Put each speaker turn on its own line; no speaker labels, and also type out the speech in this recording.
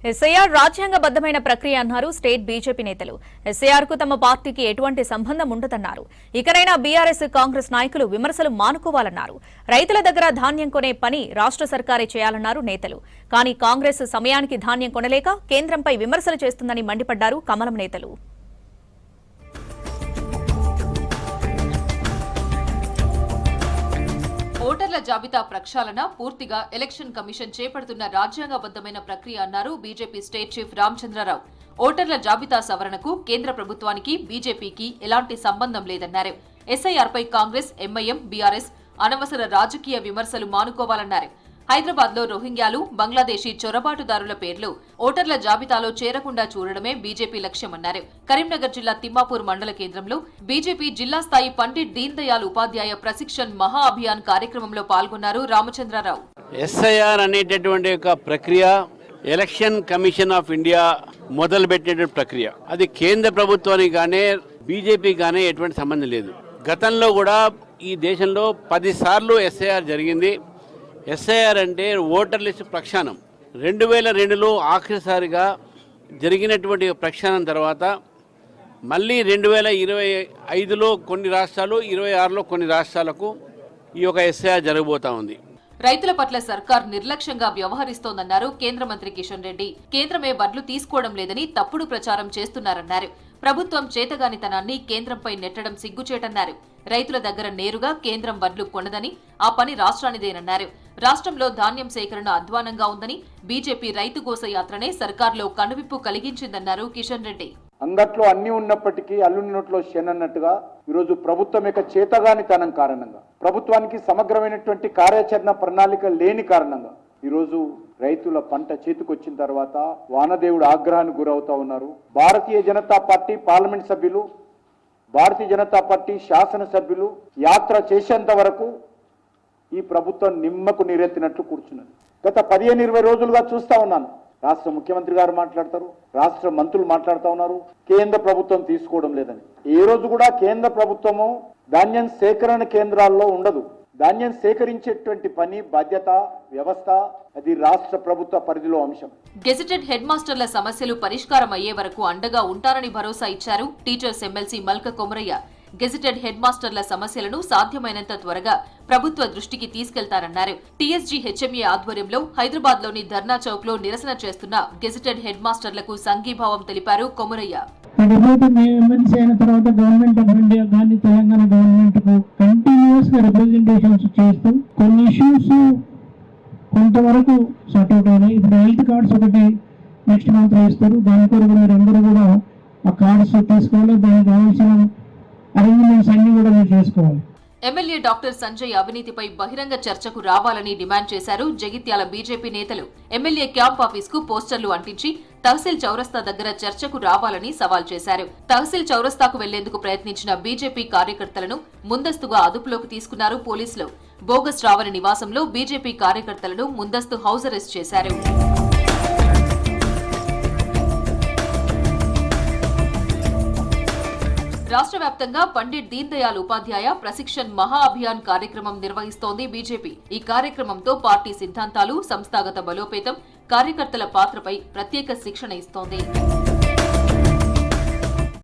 SIR రాజ్యాంగబద్ధమైన ప్రక్రియ అన్నారు స్టేట్ బీజేపీ నేతలు. ఎస్ఐఆర్ కు తమ పార్టీకి ఎటువంటి సంబంధం ఉండదన్నారు. ఇకనైనా బీఆర్ఎస్ కాంగ్రెస్ నాయకులు విమర్శలు మానుకోవాలన్నారు. రైతుల దగ్గర ధాన్యం కొనే పని రాష్ట్ర సర్కారే చేయాలన్నారు నేతలు. కానీ కాంగ్రెస్ సమయానికి ధాన్యం కొనలేక కేంద్రంపై విమర్శలు చేస్తుందని మండిపడ్డారు కమలం నేతలు.
ఓటర్ల జాబితా ప్రక్షాళన పూర్తిగా ఎలక్షన్ కమిషన్ చేపడుతున్న రాజ్యాంగబద్ధమైన ప్రక్రియ అన్నారు బీజేపీ స్టేట్ చీఫ్ రామచంద్రరావు. ఓటర్ల జాబితా సవరణకు కేంద్ర ప్రభుత్వానికి బీజేపీకి ఎలాంటి సంబంధం లేదన్నారు. ఎస్ఐఆర్పై కాంగ్రెస్, ఎంఐఎం, బీఆర్ఎస్ అనవసర రాజకీయ విమర్శలు మానుకోవాలన్నారు. హైదరాబాద్ లో రోహింగ్యాలు, బంగ్లాదేశీ చొరబాటుదారుల పేర్లు ఓటర్ల జాబితాలో చేరకుండా చూడడమే బీజేపీ లక్ష్యమన్నారు. కరీంనగర్ జిల్లా తిమ్మాపూర్ మండల కేంద్రంలో బీజేపీ జిల్లా స్థాయి పండిట్ దీన్ దయాళ్ ఉపాధ్యాయ ప్రశిక్షణ్ మహా అభియాన్ కార్యక్రమంలో పాల్గొన్నారు రామచంద్రరావు.
ఎస్ఐఆర్ అనేటటువంటి ఒక ప్రక్రియ ఎలక్షన్ కమిషన్ ఆఫ్ ఇండియా మొదలుపెట్టిన ప్రక్రియ. అది కేంద్ర ప్రభుత్వానికి కానీ బీజేపీకి కానీ ఎటువంటి సంబంధం లేదు. గతంలో కూడా ఈ దేశంలో 10 సార్లు ఎస్ఐఆర్ జరిగింది. ఎస్ఐఆర్ అంటే ఓటర్ లిస్టు ప్రక్షాళన. 2002లో ఆఖరిసారిగా జరిగినటువంటి ప్రక్షాళన తర్వాత మళ్ళీ 2025లో కొన్ని రాష్ట్రాలు, 26లో కొన్ని రాష్ట్రాలకు ఈ యొక్క ఎస్ఐఆర్ జరగబోతా ఉంది.
రైతుల పట్ల సర్కార్ నిర్లక్ష్యంగా వ్యవహరిస్తోందన్నారు కేంద్ర మంత్రి కిషన్ రెడ్డి. కేంద్రమే వడ్లు తీసుకోవడం లేదని తప్పుడు ప్రచారం చేస్తున్నారన్నారు. ప్రభుత్వం చేతగానితనాన్ని కేంద్రంపై నెట్టడం సిగ్గుచేటన్నారు. రైతుల దగ్గర నేరుగా కేంద్రం వడ్లు కొనదని, ఆ పని రాష్ట్రానిదేనన్నారు. రాష్ట్రంలో ధాన్యం సేకరణ అధ్వానంగా ఉందని, బీజేపీ రైతు గోస యాత్రనే సర్కార్లో కనువిప్పు కలిగించిందన్నారు కిషన్ రెడ్డి.
అంగట్లో అన్ని ఉన్నప్పటికీ అల్లుని నోట్లో శనన్నట్టుగా ఈరోజు ప్రభుత్వం యొక్క చేతగానితనం కారణంగా, ప్రభుత్వానికి సమగ్రమైనటువంటి కార్యాచరణ ప్రణాళిక లేని కారణంగా ఈరోజు రైతుల పంట చేతికొచ్చిన తర్వాత వానదేవుడు ఆగ్రహానికి గురవుతా ఉన్నారు. భారతీయ జనతా పార్టీ పార్లమెంట్ సభ్యులు, భారతీయ జనతా పార్టీ శాసనసభ్యులు యాత్ర చేసేంత వరకు ఈ ప్రభుత్వం నిమ్మకు నీరెత్తినట్లు కూర్చున్నది. గత 15-20 రోజులుగా చూస్తా ఉన్నాను. రాష్ట్ర ముఖ్యమంత్రి గారు మాట్లాడతారు, రాష్ట్ర మంత్రులు మాట్లాడుతూ ఉన్నారు, కేంద్ర ప్రభుత్వం తీసుకోవడం లేదని. ఏ రోజు కూడా కేంద్ర ప్రభుత్వము ధాన్యం సేకరణ కేంద్రాల్లో ఉండదు. ధాన్యం సేకరించేటువంటి పని, బాధ్యత, వ్యవస్థ అది రాష్ట్ర ప్రభుత్వ పరిధిలో అంశం.
గెజిటెడ్ హెడ్ మాస్టర్ల సమస్యలు పరిష్కారం అయ్యే వరకు అండగా ఉంటారని భరోసా ఇచ్చారు teachers MLC Malka Komaraiah. Gazetted head మాస్టర్ల సమస్యలను సాధ్యమైనంత త్వరగా ప్రభుత్వ దృష్టికి తీసుకెళ్తారన్నారు. టీఎస్జీ హెచ్ఎంఏ ఆధ్వర్యంలో హైదరాబాద్ లోని ధర్నా చౌక్ లో నిరసన చేస్తున్న గెజిటెడ్ హెడ్ మాస్టర్లకు సంఘీభావం తెలిపారు కొమరయ్య.
గవర్నమెంట్ ఆఫ్ ఇండియా కానీ తెలంగాణ గవర్నమెంట్ కు కంటిన్యూస్ గా రిప్రజెంటేషన్స్ చేస్తూ కొన్ని ఇష్యూస్ కొంతవరకు సార్ట్అవుట్ అయినాయి. ఇప్పుడు హెల్త్ కార్డ్స్ ఒకటి నెక్స్ట్ మంత్ ఇస్తారు. దాని కొరకు మీరందరూ కూడా ఆ కార్డ్స్ తీసుకోవాలి. దానికి కావాల్సిన అరేంజ్మెంట్స్ అన్ని కూడా మీరు చేసుకోవాలి.
ఎమ్మెల్యే డాక్టర్ సంజయ్ అవినీతిపై బహిరంగ చర్చకు రావాలని డిమాండ్ చేశారు జగిత్యాల బీజేపీ నేతలు. ఎమ్మెల్యే క్యాంప్ ఆఫీస్ కు పోస్టర్లు అంటించి తహసీల్ చౌరస్తా దగ్గర చర్చకు రావాలని సవాల్ చేశారు. తహసీల్ చౌరస్తాకు వెళ్లేందుకు ప్రయత్నించిన బీజేపీ కార్యకర్తలను ముందస్తుగా అదుపులోకి తీసుకున్నారు పోలీసులు. బోగస్ రావణి నివాసంలో బీజేపీ కార్యకర్తలను ముందస్తు హౌస్ అరెస్ట్ చేశారు. రాష్ట్ర వ్యాప్తంగా పండిట్ దీన్ దయాళ్ ఉపాధ్యాయ ప్రశిక్షణ్ మహా అభియాన్ కార్యక్రమం నిర్వహిస్తోంది బీజేపీ. ఈ కార్యక్రమంతో పార్టీ సిద్ధాంతాలు, సంస్థాగత బలోపేతం, కార్యకర్తల పాత్రపై ప్రత్యేక శిక్షణ ఇస్తోంది.